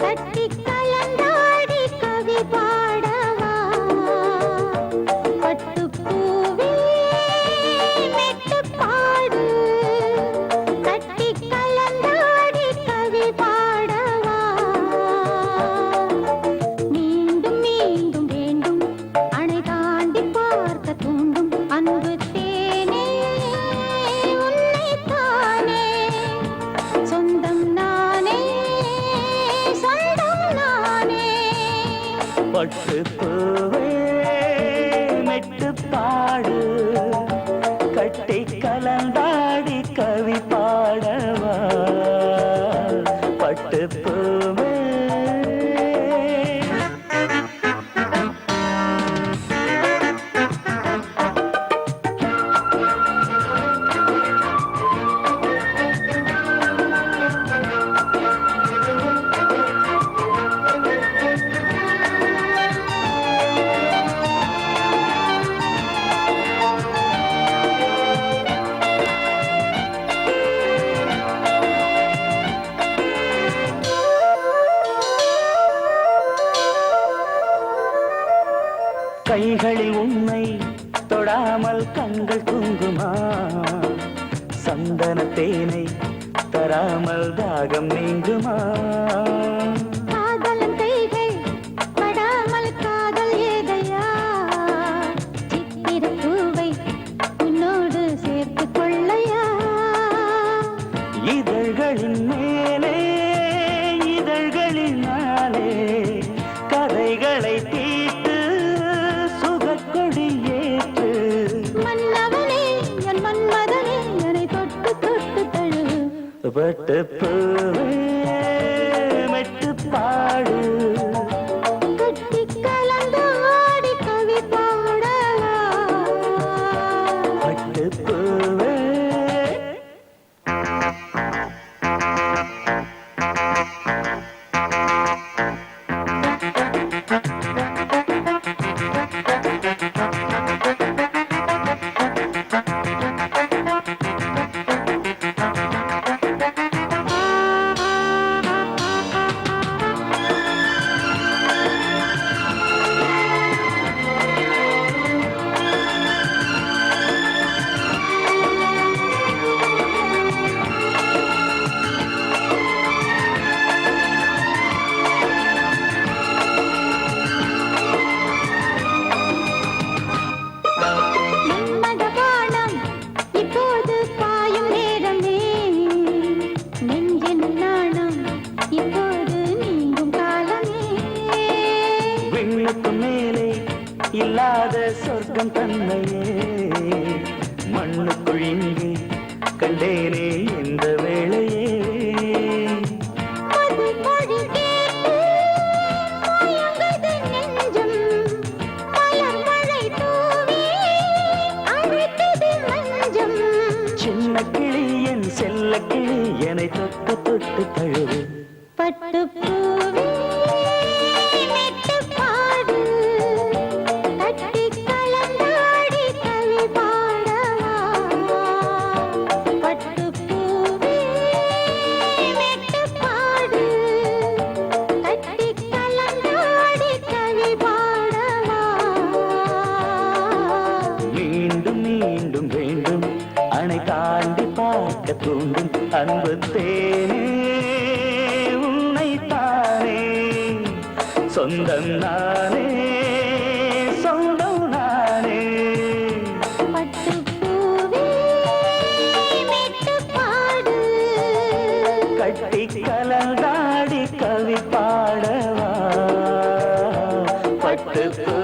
கட்டி கலந்தாடி கவி பாடவா பட்டுப்பூவே மெட்டு பாடு கட்டி கலந்தாடி கவி பாடவா மீண்டும் மீண்டும் வேண்டும் அணை தாண்டி பார்க்க தூண்டும் அன்பு தேனே உன்னை தானே சொந்தம் நானே சொந்தம் நானே பட்டுப்பூவே மெட்டு பாடு கட்டி கலந்தாடி கவி பாடவா பட்டுப்பூவே கைகளில் உன்னை தொடாமல் கண்கள் தூங்குமா சந்தன தேனை தராமல் தாகம் நீங்குமா காதலன் கைகள் படாமல் காதல் ஏதையா சித்திர பூவை உன்னோடு சேர்த்து கொள்ளையா இதழ்களின் மேலே இதழ்களினாலே கதைகளை தீட்டு சுகக்கொடி ஏற்று மன்னவனே என் மன்மதனே என்னை தொட்டு தொட்டு தழு பட்டுப்பூவே மெட்டு பாடு கட்டி கலந்தாடி கவி பாடவா பட்டுப்பூவே மன்மதபானம் இப்போது பாயும் நேரமே நெஞ்சின் நாணம் இப்போது நீங்கும் காலமே விண்ணுக்கு மேலே இல்லாத சொர்க்கம் தன்னையே மண்ணுக்குள் இங்கே கண்டேனே இந்த வேளையே மது மொழி கேட்டு மயங்குது நெஞ்சம் மலர் மழை தூவி அழைக்குது மஞ்சம் சின்ன கிளி என் செல்ல கிளி என்னை தொட்டு தொட்டு தழுவு பட்டுப்பூவே மெட்டு பாடு கட்டி கலந்தாடி கவி பாடவா பட்டுப்பூவே மெட்டு பாடு கட்டி கலந்தாடி கவி பாடவா மீண்டும் மீண்டும் வேண்டும் அணை தாண்டி பார்க்க தூண்டும் அன்பு தேனே உன்னை தானே சொந்தம் நானே சொந்தம் நானே பட்டுப்பூவே மெட்டு பாடு கட்டி கலந்தாடி கவி பாடவா பட்டுப்பூ